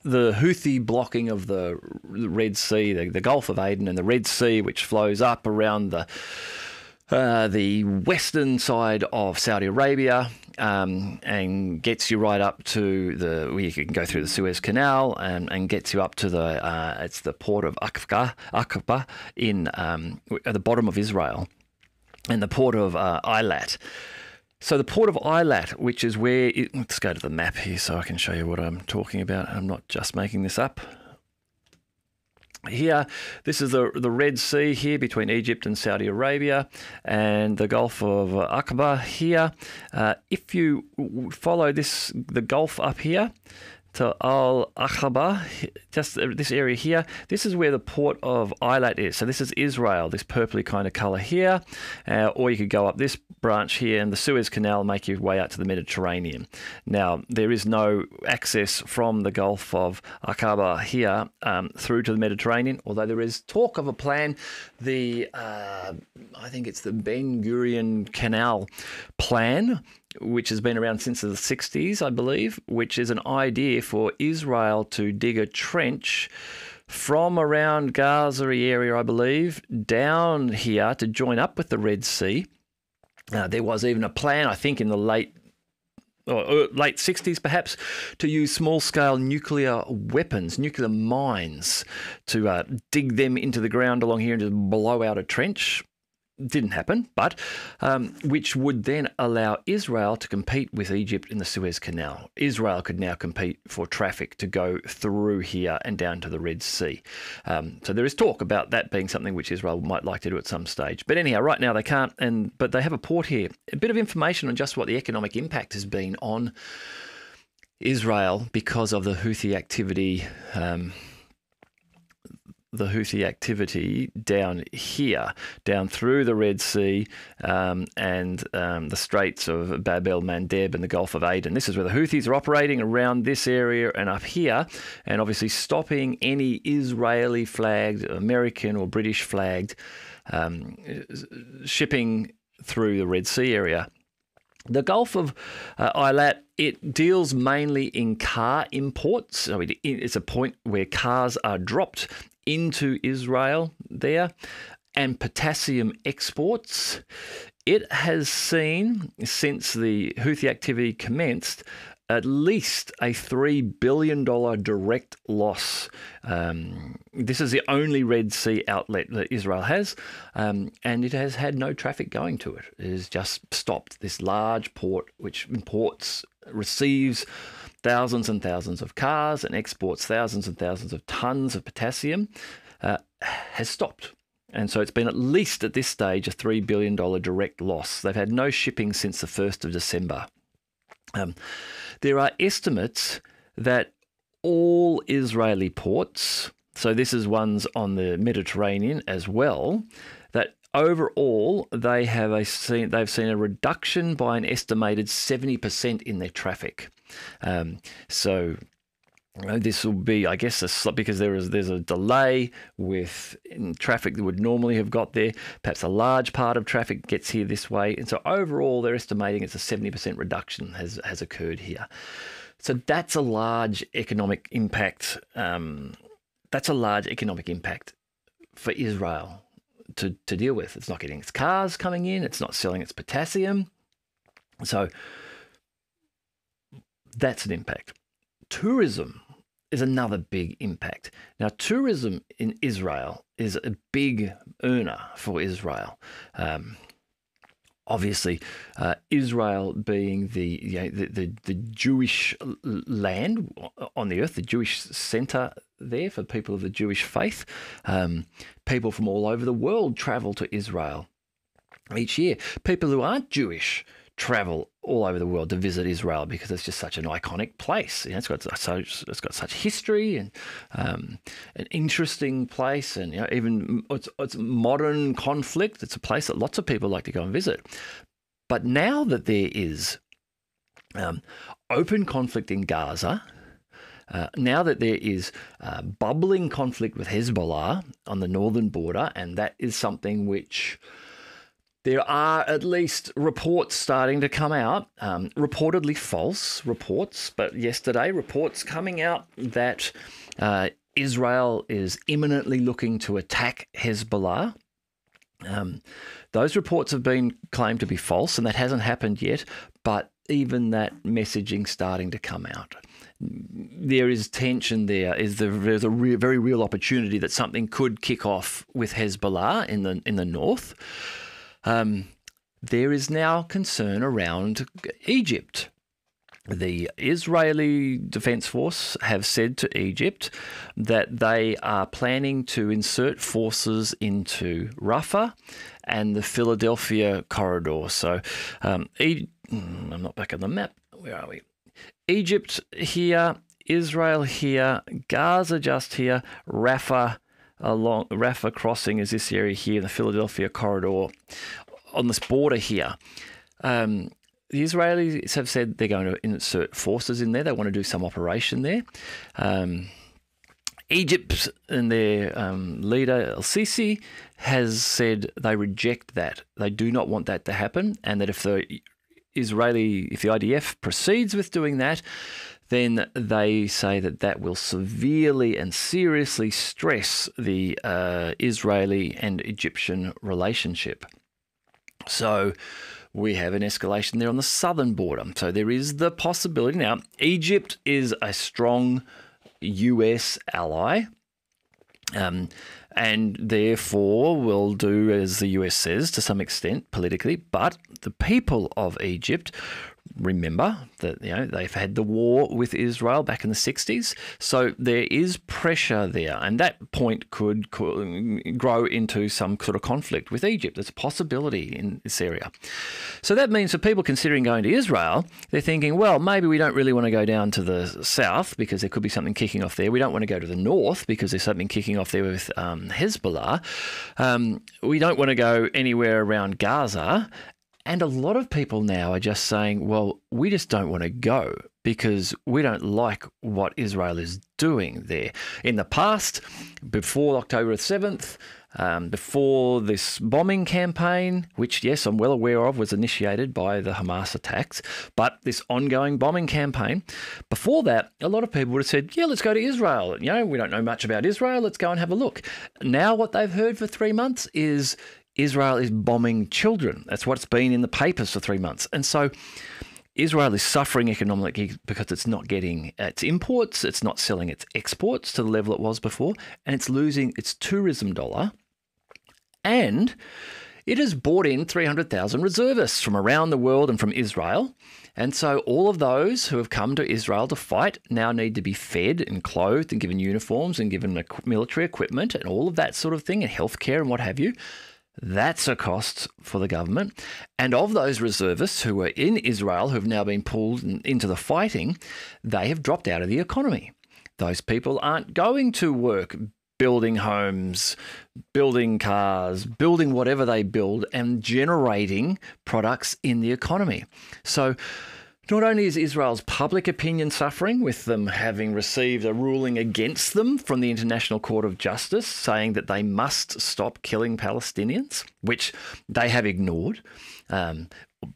Houthi blocking of the Red Sea, the Gulf of Aden and the Red Sea, which flows up around the western side of Saudi Arabia and gets you right up to where you can go through the Suez Canal and gets you up to it's the port of Aqaba at the bottom of Israel, and the port of Eillat. So the port of Eillat, which is where let's go to the map here so I can show you what I'm talking about. I'm not just making this up. Here, this is the Red Sea here between Egypt and Saudi Arabia, and the Gulf of Aqaba here. If you follow the Gulf up here to Al-Aqaba, just this area here, this is where the port of Eillat is. So this is Israel, this purpley kind of colour here, or you could go up this branch here and the Suez Canal, make your way out to the Mediterranean. Now, there is no access from the Gulf of Aqaba here through to the Mediterranean, although there is talk of a plan, I think it's the Ben Gurion Canal plan, which has been around since the 60s, I believe, which is an idea for Israel to dig a trench from around Gaza area, I believe, down here to join up with the Red Sea. There was even a plan, I think, in the late 60s perhaps, to use small-scale nuclear weapons, nuclear mines, to dig them into the ground along here and just blow out a trench. Didn't happen, but which would then allow Israel to compete with Egypt in the Suez Canal. Israel could now compete for traffic to go through here and down to the Red Sea. So there is talk about that being something which Israel might like to do at some stage. But anyhow, right now they can't, but they have a port here. A bit of information on just what the economic impact has been on Israel because of the Houthi activity. The Houthi activity down here, down through the Red Sea and the Straits of Bab el-Mandeb and the Gulf of Aden. This is where the Houthis are operating around this area and up here, and obviously stopping any Israeli flagged, American or British flagged shipping through the Red Sea area. The Gulf of Eillat, it deals mainly in car imports. So it's a point where cars are dropped into Israel there, and potassium exports. It has seen, since the Houthi activity commenced, at least a $3 billion direct loss. This is the only Red Sea outlet that Israel has, and it has had no traffic going to it. It has just stopped. This large port, which receives thousands and thousands of cars and exports thousands and thousands of tons of potassium, has stopped. And so it's been, at least at this stage, a $3 billion direct loss. They've had no shipping since the 1st of December. There are estimates that all Israeli ports, so this is ones on the Mediterranean as well, that overall they've seen a reduction by an estimated 70% in their traffic. So this will be, I guess, because there's a delay with traffic that would normally have got there. Perhaps a large part of traffic gets here this way. And so overall, they're estimating it's a 70% reduction has occurred here. So that's a large economic impact. for Israel to deal with. It's not getting its cars coming in. It's not selling its potassium. So that's an impact. Tourism is another big impact. Now, tourism in Israel is a big earner for Israel. Obviously, Israel being the Jewish land on the earth, the Jewish centre there for people of the Jewish faith. People from all over the world travel to Israel each year. People who aren't Jewish travel all over the world to visit Israel because it's just such an iconic place. You know, it's got such history and an interesting place, and even it's modern conflict. It's a place that lots of people like to go and visit. But now that there is open conflict in Gaza, now that there is bubbling conflict with Hezbollah on the northern border, and that is something which there are at least reports starting to come out, reportedly false reports, but yesterday reports coming out that Israel is imminently looking to attack Hezbollah. Those reports have been claimed to be false, and that hasn't happened yet, but even that messaging starting to come out. There is tension there. There's a very real opportunity that something could kick off with Hezbollah in the north. There is now concern around Egypt. The Israeli Defense Force have said to Egypt that they are planning to insert forces into Rafah and the Philadelphia corridor. So, I'm not back on the map. Where are we? Egypt here, Israel here, Gaza just here, Rafah crossing is this area here, the Philadelphia corridor on this border here. The Israelis have said they're going to insert forces in there. They want to do some operation there. Egypt and their leader, El-Sisi, has said they reject that. They do not want that to happen, and that if the IDF proceeds with doing that, then they say that will severely and seriously stress the Israeli and Egyptian relationship. So we have an escalation there on the southern border. So there is the possibility. Now, Egypt is a strong US ally, and therefore will do as the US says to some extent politically. But the people of Egypt, remember that they've had the war with Israel back in the 60s, so there is pressure there, and that point could grow into some sort of conflict with Egypt. There's a possibility in this area. So that means for people considering going to Israel, they're thinking, well, maybe we don't really want to go down to the south because there could be something kicking off there. We don't want to go to the north because there's something kicking off there with Hezbollah. We don't want to go anywhere around Gaza. And a lot of people now are just saying, well, we just don't want to go because we don't like what Israel is doing there. In the past, before October 7th, before this bombing campaign, which, yes, I'm well aware of, was initiated by the Hamas attacks, but this ongoing bombing campaign, before that, a lot of people would have said, yeah, let's go to Israel. We don't know much about Israel. Let's go and have a look. Now what they've heard for 3 months is Israel is bombing children. That's what's been in the papers for 3 months. And so Israel is suffering economically because it's not getting its imports, it's not selling its exports to the level it was before, and it's losing its tourism dollar. And it has brought in 300,000 reservists from around the world and from Israel. And so all of those who have come to Israel to fight now need to be fed and clothed and given uniforms and given military equipment and all of that sort of thing, and healthcare and what have you. That's a cost for the government. And of those reservists who were in Israel, who have now been pulled into the fighting, they have dropped out of the economy. Those people aren't going to work building homes, building cars, building whatever they build, and generating products in the economy. So Not only is Israel's public opinion suffering, with them having received a ruling against them from the International Court of Justice saying that they must stop killing Palestinians, which they have ignored.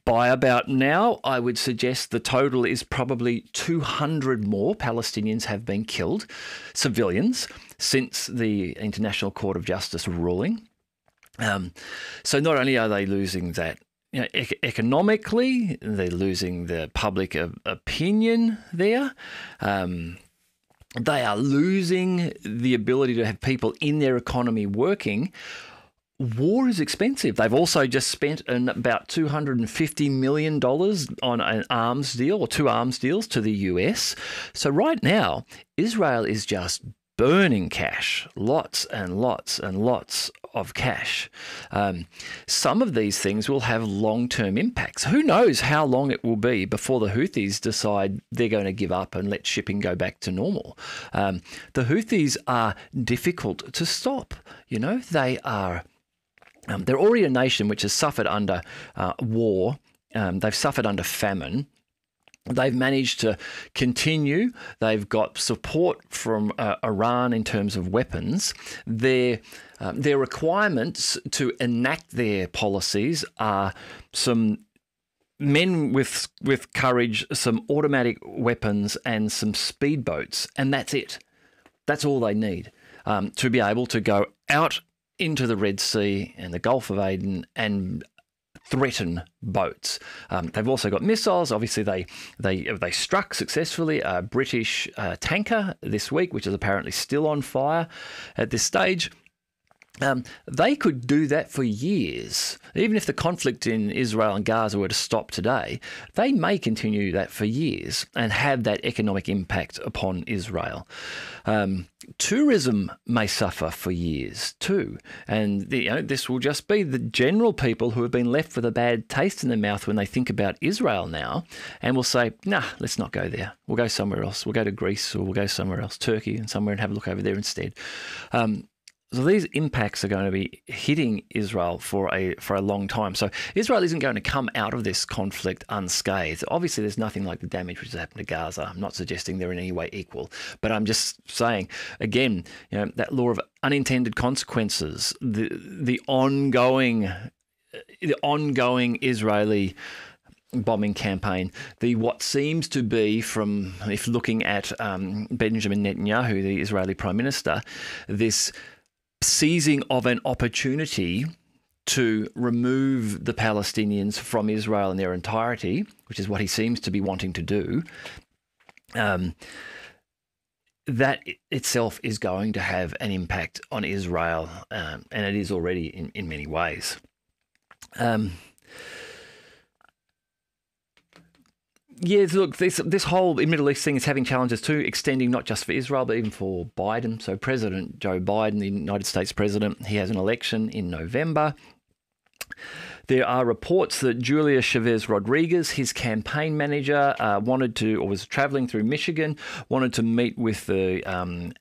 By about now, I would suggest the total is probably 200 more Palestinians have been killed, civilians, since the International Court of Justice ruling. So not only are they losing that, economically, they're losing the public opinion there. They are losing the ability to have people in their economy working. War is expensive. They've also just spent about $250 million on an arms deal, or 2 arms deals to the US. So right now, Israel is just burning cash, lots and lots and lots of cash. Some of these things will have long-term impacts. Who knows how long it will be before the Houthis decide they're going to give up and let shipping go back to normal. The Houthis are difficult to stop. They are... they're already a nation which has suffered under war. They've suffered under famine. They've managed to continue. They've got support from Iran in terms of weapons. Their requirements to enact their policies are some men with courage, some automatic weapons, and some speedboats, and that's it. That's all they need to be able to go out into the Red Sea and the Gulf of Aden and threaten boats. They've also got missiles. Obviously, they struck successfully a British tanker this week, which is apparently still on fire at this stage. They could do that for years. Even if the conflict in Israel and Gaza were to stop today, they may continue that for years and have that economic impact upon Israel. Tourism may suffer for years too. And this will just be the general people who have been left with a bad taste in their mouth when they think about Israel now, and will say, nah, let's not go there. We'll go somewhere else. We'll go to Greece, or we'll go somewhere else, Turkey and somewhere, and have a look over there instead. So these impacts are going to be hitting Israel for a long time. So Israel isn't going to come out of this conflict unscathed. Obviously, there's nothing like the damage which has happened to Gaza. I'm not suggesting they're in any way equal, but I'm just saying, again, that law of unintended consequences, the ongoing Israeli bombing campaign, what seems to be, from if looking at Benjamin Netanyahu, the Israeli Prime Minister, this seizing of an opportunity to remove the Palestinians from Israel in their entirety, which is what he seems to be wanting to do, that itself is going to have an impact on Israel, and it is already in many ways. Yeah, look, this whole Middle East thing is having challenges too, extending not just for Israel, but even for Biden. So President Joe Biden, the United States president, he has an election in November. There are reports that Julia Chavez Rodriguez, his campaign manager, was traveling through Michigan, wanted to meet with the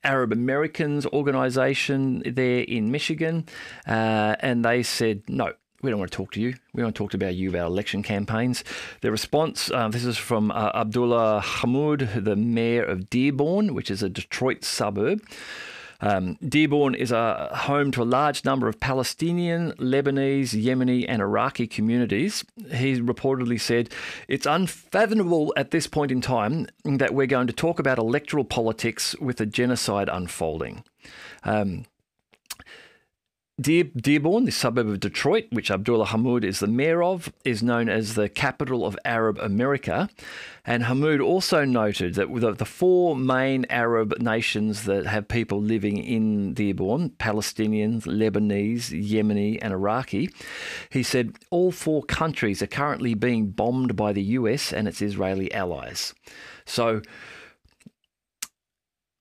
Arab Americans organization there in Michigan, and they said no. We don't want to talk to you. We want to talk about about election campaigns. The response, this is from Abdullah Hammoud, the mayor of Dearborn, which is a Detroit suburb. Dearborn is a home to a large number of Palestinian, Lebanese, Yemeni and Iraqi communities. He reportedly said, "It's unfathomable at this point in time that we're going to talk about electoral politics with a genocide unfolding." Dearborn, the suburb of Detroit, which Abdullah Hammoud is the mayor of, is known as the capital of Arab America. And Hammoud also noted that with the 4 main Arab nations that have people living in Dearborn, Palestinians, Lebanese, Yemeni and Iraqi, he said all 4 countries are currently being bombed by the US and its Israeli allies. So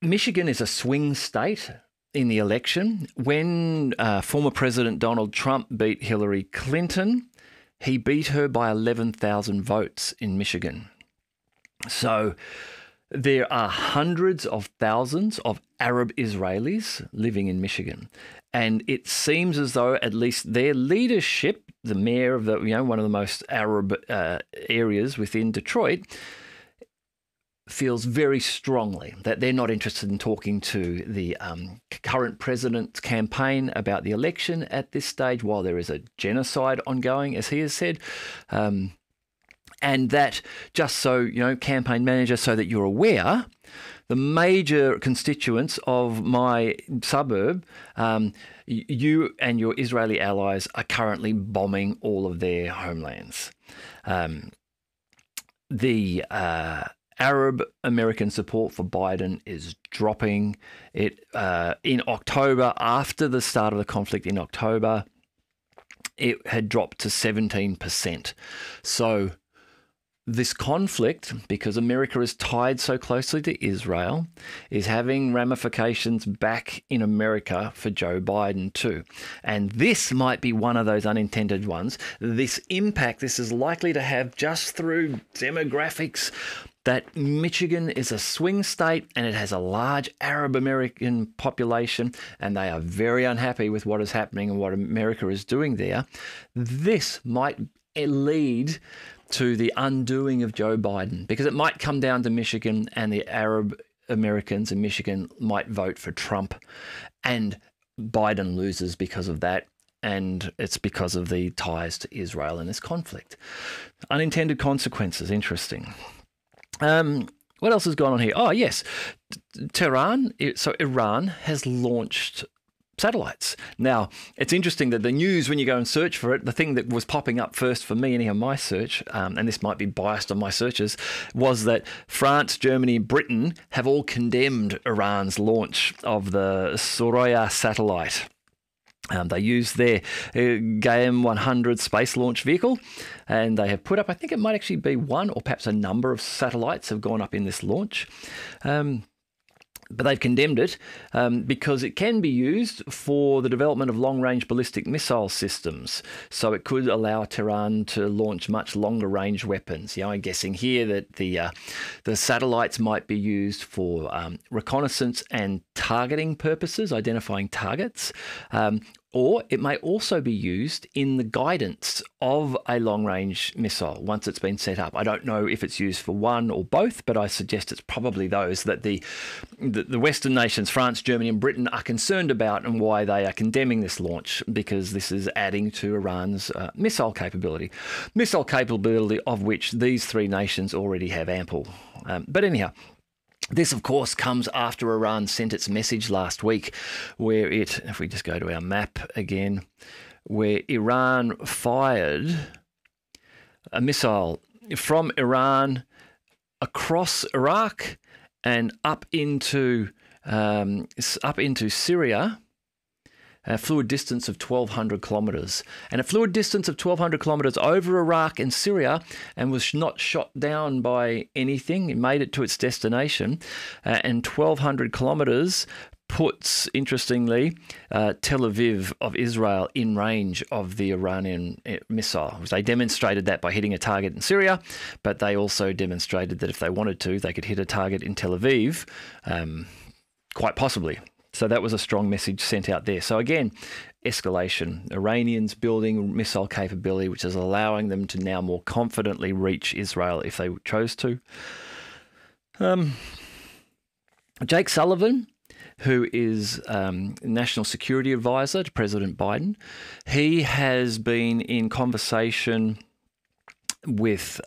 Michigan is a swing state in the election. When former President Donald Trump beat Hillary Clinton, he beat her by 11,000 votes in Michigan. So There are hundreds of thousands of Arab Israelis living in Michigan. And it seems as though at least their leadership, the mayor of one of the most Arab areas within Detroit, feels very strongly that they're not interested in talking to the current president's campaign about the election at this stage, while there is a genocide ongoing, as he has said. And that, just so, campaign manager, so that you're aware, the major constituents of my suburb, you and your Israeli allies are currently bombing all of their homelands. The Arab American support for Biden is dropping. It in October, after the start of the conflict in October, it had dropped to 17%. So this conflict, because America is tied so closely to Israel, is having ramifications back in America for Joe Biden too. And this might be one of those unintended ones. This impact this is likely to have just through demographics, that Michigan is a swing state and it has a large Arab American population, and they are very unhappy with what is happening and what America is doing there. This might lead to the undoing of Joe Biden, because it might come down to Michigan, and the Arab Americans in Michigan might vote for Trump, and Biden loses because of that. And it's because of the ties to Israel in this conflict. Unintended consequences, interesting. What else has gone on here? Oh, yes. Iran has launched satellites. Now, it's interesting that the news, when you go and search for it, the thing that was popping up first for me in my search, and this might be biased on my searches, was that France, Germany, Britain have all condemned Iran's launch of the Syria satellite. They used their GAM-100 space launch vehicle, and they have put up, I think it might actually be one or perhaps a number of satellites have gone up in this launch. But they've condemned it because it can be used for the development of long-range ballistic missile systems. So it could allow Tehran to launch much longer-range weapons. I'm guessing here that the satellites might be used for reconnaissance and targeting purposes, identifying targets. Or it may also be used in the guidance of a long-range missile once it's been set up. I don't know if it's used for one or both, but I suggest it's probably those that the Western nations, France, Germany and Britain, are concerned about, and why they are condemning this launch, because this is adding to Iran's missile capability of which these three nations already have ample. But anyhow, this, of course, comes after Iran sent its message last week, where if we just go to our map again, where Iran fired a missile from Iran across Iraq and up into Syria, a fluid distance of 1,200 kilometres. And a fluid distance of 1,200 kilometres over Iraq and Syria, and was not shot down by anything. It made it to its destination. And 1,200 kilometres puts, interestingly, Tel Aviv of Israel in range of the Iranian missile. They demonstrated that by hitting a target in Syria, but they also demonstrated that if they wanted to, they could hit a target in Tel Aviv, quite possibly. So that was a strong message sent out there. So again, escalation. Iranians building missile capability, which is allowing them to now more confidently reach Israel if they chose to. Jake Sullivan, who is National Security Advisor to President Biden, he has been in conversation with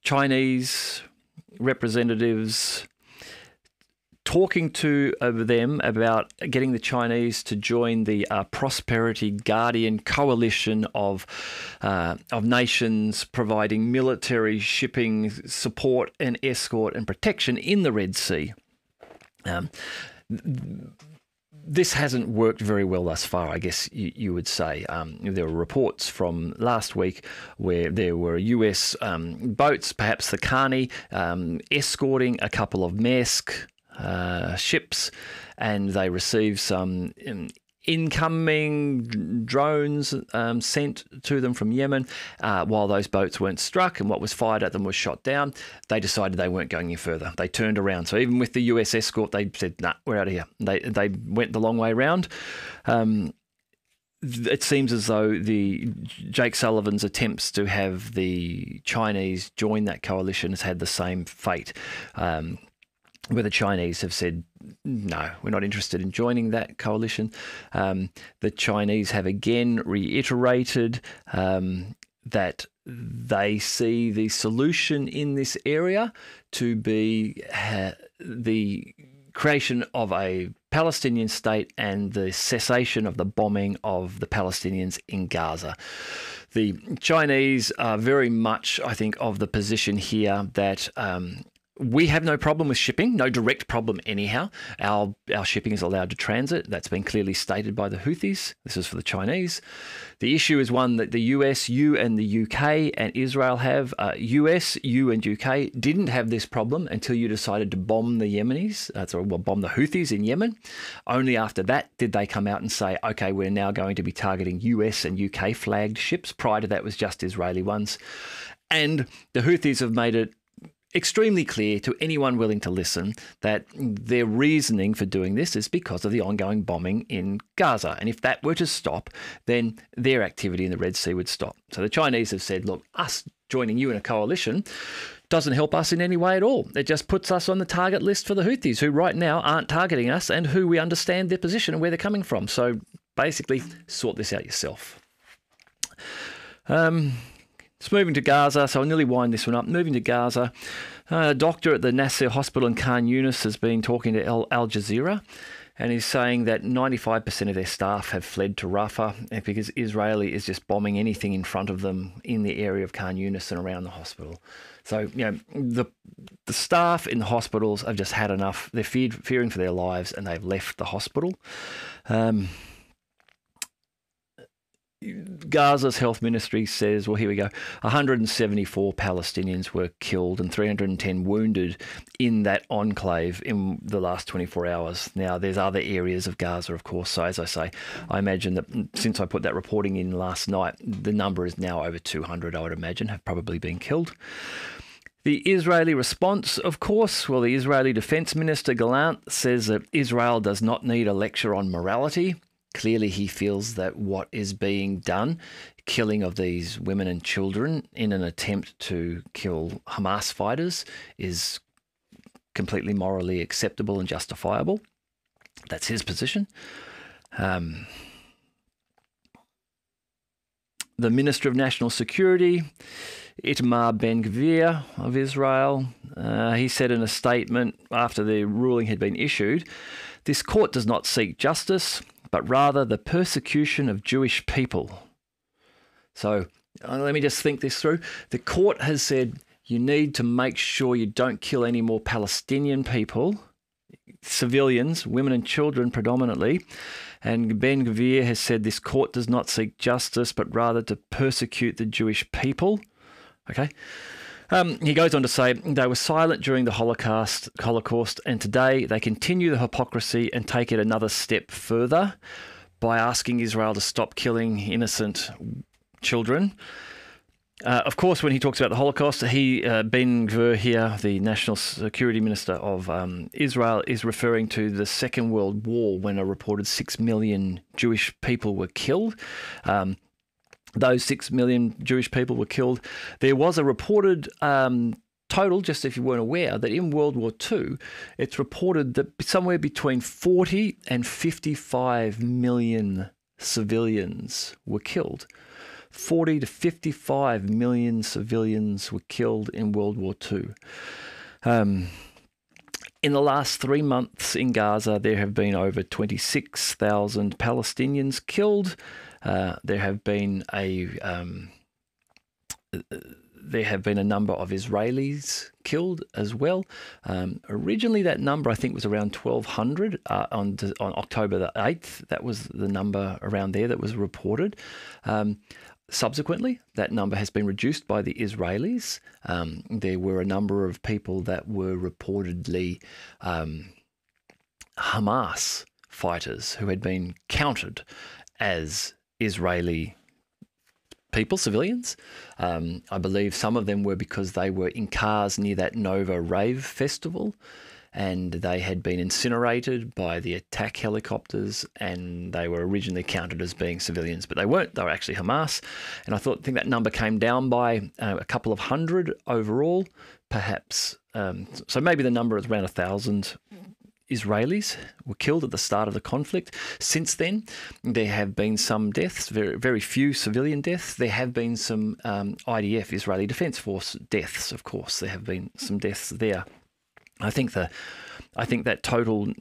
Chinese representatives, talking to them about getting the Chinese to join the Prosperity Guardian coalition of nations providing military shipping support and escort and protection in the Red Sea. This hasn't worked very well thus far, I guess you would say. There were reports from last week where there were US boats, perhaps the Carney, escorting a couple of Maersk ships, and they received some incoming drones sent to them from Yemen. While those boats weren't struck and what was fired at them was shot down, they decided they weren't going any further. They turned around. So even with the US escort, they said, nah, we're out of here. They went the long way around. It seems as though the Jake Sullivan's attempts to have the Chinese join that coalition has had the same fate, where the Chinese have said, no, we're not interested in joining that coalition. The Chinese have again reiterated that they see the solution in this area to be the creation of a Palestinian state and the cessation of the bombing of the Palestinians in Gaza. The Chinese are very much, I think, of the position here that we have no problem with shipping, no direct problem anyhow. Our shipping is allowed to transit. That's been clearly stated by the Houthis. This is for the Chinese. The issue is one that the US, you and the UK and Israel have. US, you and UK didn't have this problem until you decided to bomb the Yemenis, bomb the Houthis in Yemen. Only after that did they come out and say, okay, we're now going to be targeting US and UK flagged ships. Prior to that was just Israeli ones. And the Houthis have made it extremely clear to anyone willing to listen that their reasoning for doing this is because of the ongoing bombing in Gaza. And if that were to stop, then their activity in the Red Sea would stop. So the Chinese have said, look, us joining you in a coalition doesn't help us in any way at all. It just puts us on the target list for the Houthis, who right now aren't targeting us and who we understand their position and where they're coming from. So basically, sort this out yourself. Just moving to Gaza, so I'll nearly wind this one up. Moving to Gaza, a doctor at the Nasser hospital in Khan Yunis has been talking to Al Jazeera, and he's saying that 95% of their staff have fled to Rafah because Israeli is just bombing anything in front of them in the area of Khan Yunis and around the hospital. So, the staff in the hospitals have just had enough. They're fearing for their lives, and they've left the hospital. Gaza's health ministry says, well, here we go, 174 Palestinians were killed and 310 wounded in that enclave in the last 24 hours. Now, there's other areas of Gaza, of course. So, as I say, I imagine that since I put that reporting in last night, the number is now over 200, I would imagine, have probably been killed. The Israeli response, of course, well, the Israeli Defense Minister Gallant says that Israel does not need a lecture on morality. Clearly, he feels that what is being done, killing of these women and children in an attempt to kill Hamas fighters, is completely morally acceptable and justifiable. That's his position. The Minister of National Security, Itamar Ben-Gvir of Israel, he said in a statement after the ruling had been issued, this court does not seek justice, but rather the persecution of Jewish people. So let me just think this through. The court has said you need to make sure you don't kill any more Palestinian people, civilians, women and children predominantly. And Ben-Gvir has said this court does not seek justice, but rather to persecute the Jewish people. Okay. He goes on to say they were silent during the Holocaust, and today they continue the hypocrisy and take it another step further by asking Israel to stop killing innocent children. Of course, when he talks about the Holocaust, Ben-Gvir here, the National Security Minister of Israel, is referring to the Second World War when a reported 6 million Jewish people were killed. Those 6 million Jewish people were killed. There was a reported total, just if you weren't aware, that in World War II, it's reported that somewhere between 40 and 55 million civilians were killed. 40 to 55 million civilians were killed in World War II. In the last 3 months in Gaza, there have been over 26,000 Palestinians killed. There have been a number of Israelis killed as well. Originally, that number I think was around 1,200 on October the 8th. That was the number around there that was reported. Subsequently, that number has been reduced by the Israelis. There were a number of people that were reportedly Hamas fighters who had been counted as Israeli people, civilians. I believe some of them were because they were in cars near that Nova rave festival, and they had been incinerated by the attack helicopters, and they were originally counted as being civilians, but they weren't. They were actually Hamas. And I think that number came down by a couple of hundred overall, perhaps. So maybe the number is around 1,000 Israelis were killed at the start of the conflict. Since then, there have been some deaths, very, very few civilian deaths. There have been some IDF, Israeli Defense Force deaths, of course. There have been some deaths there. I think that total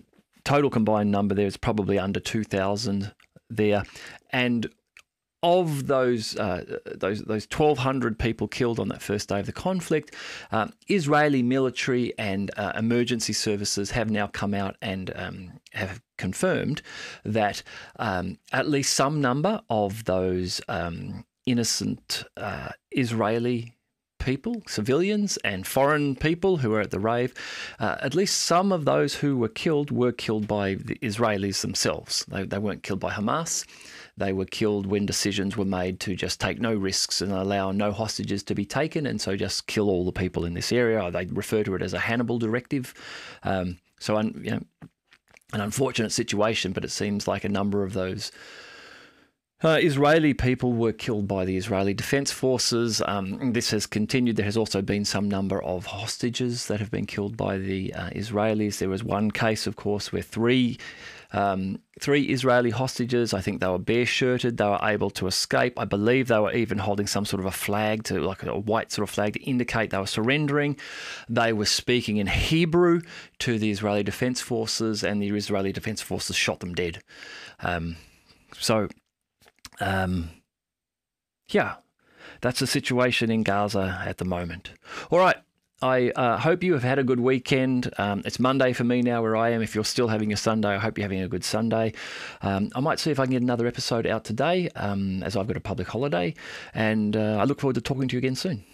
combined number there is probably under 2,000 there, and of those 1,200 people killed on that first day of the conflict, Israeli military and emergency services have now come out and have confirmed that at least some number of those innocent Israeli people, civilians and foreign people who were at the rave, at least some of those who were killed by the Israelis themselves. They weren't killed by Hamas. They were killed when decisions were made to just take no risks and allow no hostages to be taken, and so just kill all the people in this area. They refer to it as a Hannibal directive. An unfortunate situation, but it seems like a number of those Israeli people were killed by the Israeli Defense Forces. This has continued. There has also been some number of hostages that have been killed by the Israelis. There was one case, of course, where three Israeli hostages, I think they were bare-shirted, they were able to escape. I believe they were even holding some sort of a flag, like a white sort of flag, to indicate they were surrendering. They were speaking in Hebrew to the Israeli Defense Forces, and the Israeli Defense Forces shot them dead. Yeah, that's the situation in Gaza at the moment. All right. I hope you have had a good weekend. It's Monday for me now where I am. If you're still having your Sunday, I hope you're having a good Sunday. I might see if I can get another episode out today, as I've got a public holiday. And I look forward to talking to you again soon.